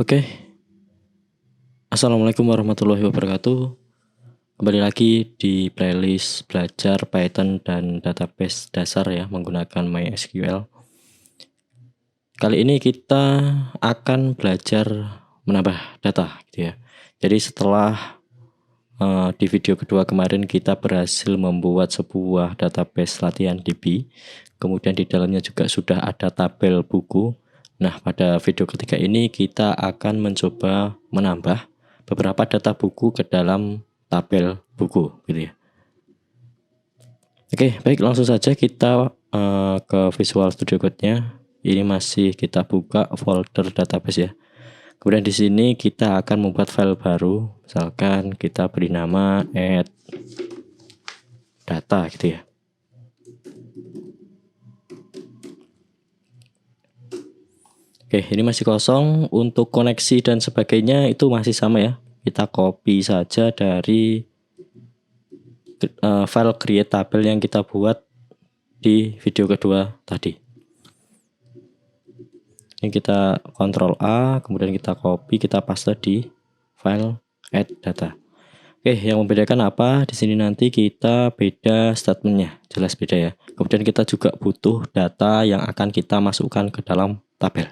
Oke, Assalamualaikum warahmatullahi wabarakatuh. Kembali lagi di playlist belajar Python dan database dasar ya menggunakan MySQL. Kali ini kita akan belajar menambah data gitu ya. Jadi setelah di video kedua kemarin kita berhasil membuat sebuah database latihan DB. Kemudian di dalamnya juga sudah ada tabel buku. Nah, pada video ketiga ini kita akan mencoba menambah beberapa data buku ke dalam tabel buku gitu ya. Oke, baik, langsung saja kita ke Visual Studio Code-nya. Ini masih kita buka folder database ya. Kemudian di sini kita akan membuat file baru. Misalkan kita beri nama add data gitu ya. Oke, ini masih kosong. Untuk koneksi dan sebagainya itu masih sama ya. Kita copy saja dari file create tabel yang kita buat di video kedua tadi. Ini kita Ctrl A, kemudian kita copy, kita paste di file add data. Oke, yang membedakan apa? Di sini nanti kita beda statementnya, jelas beda ya. Kemudian kita juga butuh data yang akan kita masukkan ke dalam tabel.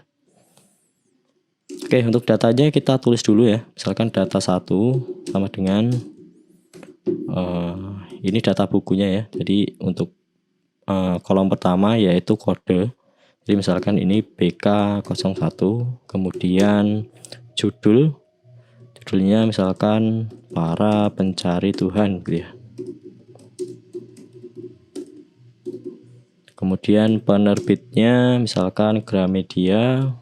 Oke, untuk datanya kita tulis dulu ya. Misalkan data 1 sama dengan ini data bukunya ya. Jadi untuk kolom pertama yaitu kode. Jadi misalkan ini BK01, kemudian judulnya misalkan para pencari Tuhan gitu ya. Kemudian penerbitnya misalkan Gramedia.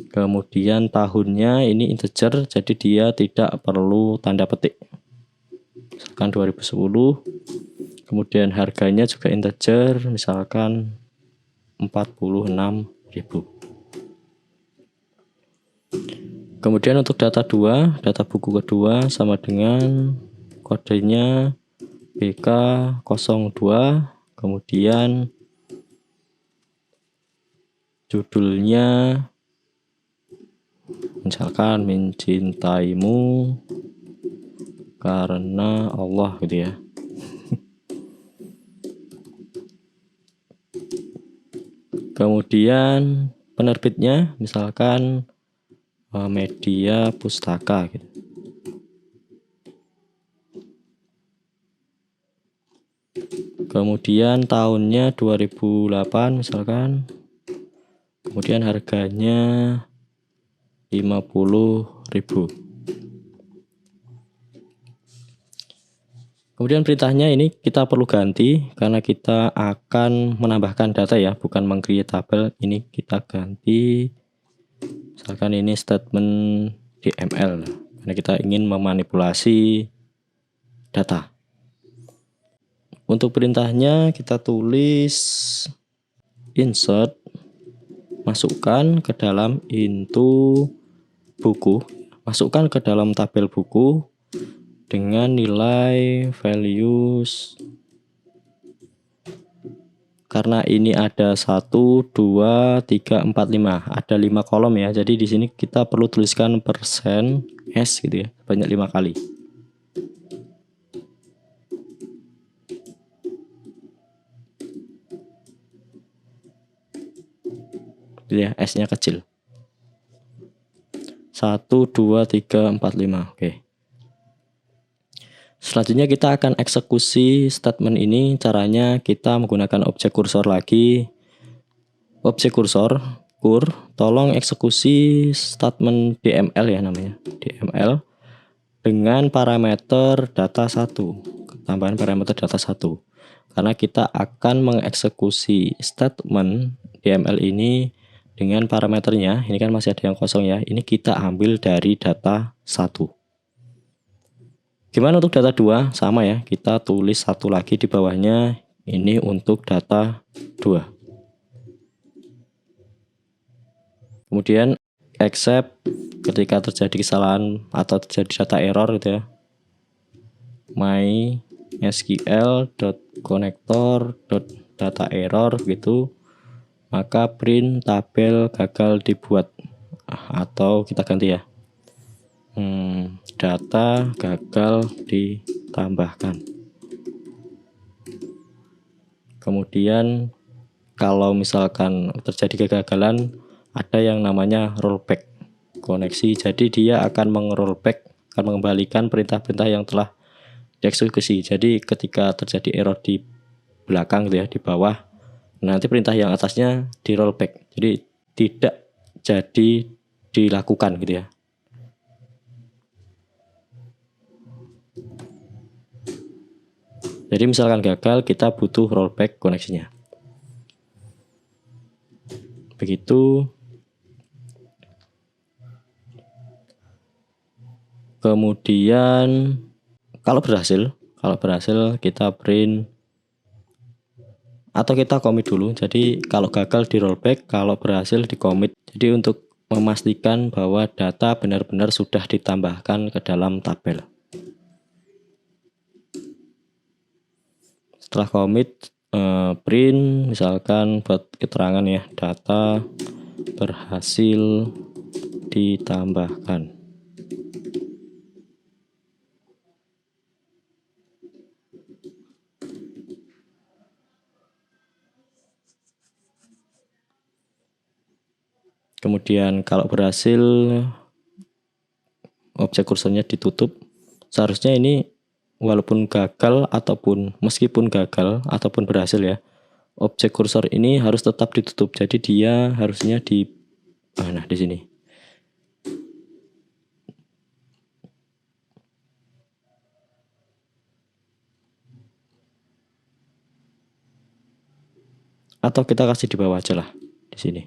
Kemudian tahunnya ini integer, jadi dia tidak perlu tanda petik. Misalkan 2010. Kemudian harganya juga integer, misalkan 46.000. Kemudian untuk data 2, data buku kedua sama dengan kodenya BK02, kemudian judulnya misalkan mencintaimu karena Allah gitu ya. Kemudian penerbitnya misalkan media pustaka gitu. Kemudian tahunnya 2008 misalkan. Kemudian harganya 50.000. Kemudian perintahnya ini kita perlu ganti karena kita akan menambahkan data ya, bukan meng-create tabel. Ini kita ganti. Misalkan ini statement DML karena kita ingin memanipulasi data. Untuk perintahnya kita tulis insert, masukkan ke dalam into buku, masukkan ke dalam tabel buku dengan nilai values. Karena ini ada 1, 2, 3, 4, 5, ada 5 kolom ya. Jadi di sini kita perlu tuliskan %s gitu ya, banyak 5 kali. Ya, S-nya kecil. 1, 2, 3, 4, 5. Oke. Selanjutnya kita akan eksekusi statement ini. Caranya kita menggunakan objek kursor lagi. Objek kursor, tolong eksekusi statement DML ya namanya. DML dengan parameter data 1. Tambahan parameter data 1. Karena kita akan mengeksekusi statement DML ini dengan parameternya, ini kan masih ada yang kosong ya, ini kita ambil dari data 1. Gimana untuk data 2? Sama ya, kita tulis 1 lagi di bawahnya, ini untuk data 2. Kemudian except ketika terjadi kesalahan atau terjadi data error gitu ya, mysql.connector.data error gitu. maka print tabel gagal dibuat. Atau kita ganti ya, data gagal ditambahkan. Kemudian kalau misalkan terjadi kegagalan, ada yang namanya rollback koneksi. Jadi dia akan meng-rollback, akan mengembalikan perintah-perintah yang telah dieksekusi. Jadi ketika terjadi error di belakang gitu ya, di bawah, nanti perintah yang atasnya di rollback. Jadi tidak jadi dilakukan gitu ya. Jadi misalkan gagal, kita butuh rollback koneksinya. Begitu. Kemudian kalau berhasil kita print atau kita commit dulu. Jadi kalau gagal di rollback, kalau berhasil di commit. Jadi untuk memastikan bahwa data benar-benar sudah ditambahkan ke dalam tabel. Setelah commit, print misalkan buat keterangan ya, data berhasil ditambahkan. Kemudian kalau berhasil, objek kursornya ditutup. Seharusnya ini walaupun gagal ataupun meskipun gagal ataupun berhasil ya, objek kursor ini harus tetap ditutup. Jadi dia harusnya di sini. Atau kita kasih di bawah aja lah, di sini.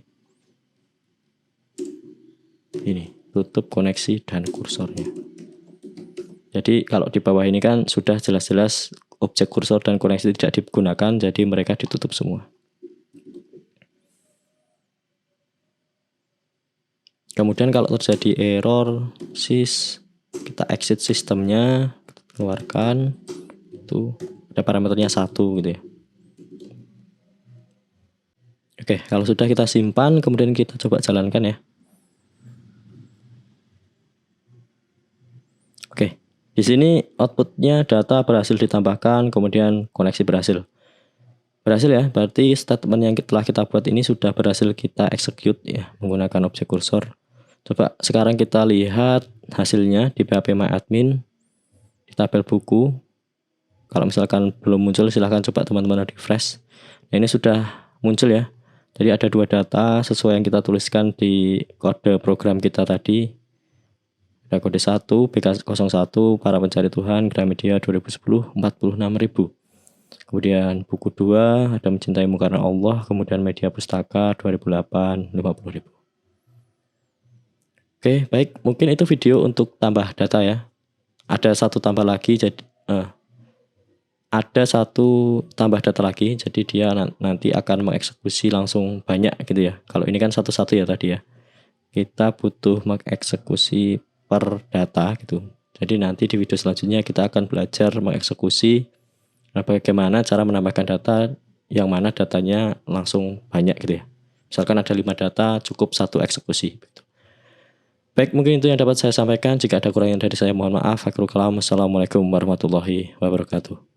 Ini tutup koneksi dan kursornya. Jadi kalau di bawah ini kan sudah jelas-jelas objek kursor dan koneksi tidak digunakan, jadi mereka ditutup semua. Kemudian kalau terjadi error sys, kita exit sistemnya, keluarkan, itu ada parameternya 1 gitu ya. Oke, kalau sudah kita simpan, kemudian kita coba jalankan ya. Oke, di sini outputnya data berhasil ditambahkan, kemudian koneksi berhasil. Berhasil ya, berarti statement yang telah kita buat ini sudah berhasil kita execute ya menggunakan objek kursor. Coba sekarang kita lihat hasilnya di PHP MyAdmin di tabel buku. Kalau misalkan belum muncul, silahkan coba teman-teman refresh. Nah, ini sudah muncul ya. Jadi ada 2 data sesuai yang kita tuliskan di kode program kita tadi. Ada kode 1 BK01 para pencari Tuhan Gramedia 2010 46.000. Kemudian buku 2 ada Mencintaimu Karena Allah, kemudian Media Pustaka 2008 50.000. Oke, baik, mungkin itu video untuk tambah data ya. Ada satu tambah lagi, jadi ada satu tambah data lagi, jadi dia nanti akan mengeksekusi langsung banyak gitu ya. Kalau ini kan satu-satu ya tadi ya. Kita butuh mengeksekusi per data gitu. Jadi nanti di video selanjutnya kita akan belajar mengeksekusi bagaimana cara menambahkan data yang mana datanya langsung banyak gitu ya. Misalkan ada 5 data, cukup 1 eksekusi gitu. Baik, mungkin itu yang dapat saya sampaikan. Jika ada kurangnya dari saya, mohon maaf. Akhirul kalam. Wassalamualaikum warahmatullahi wabarakatuh.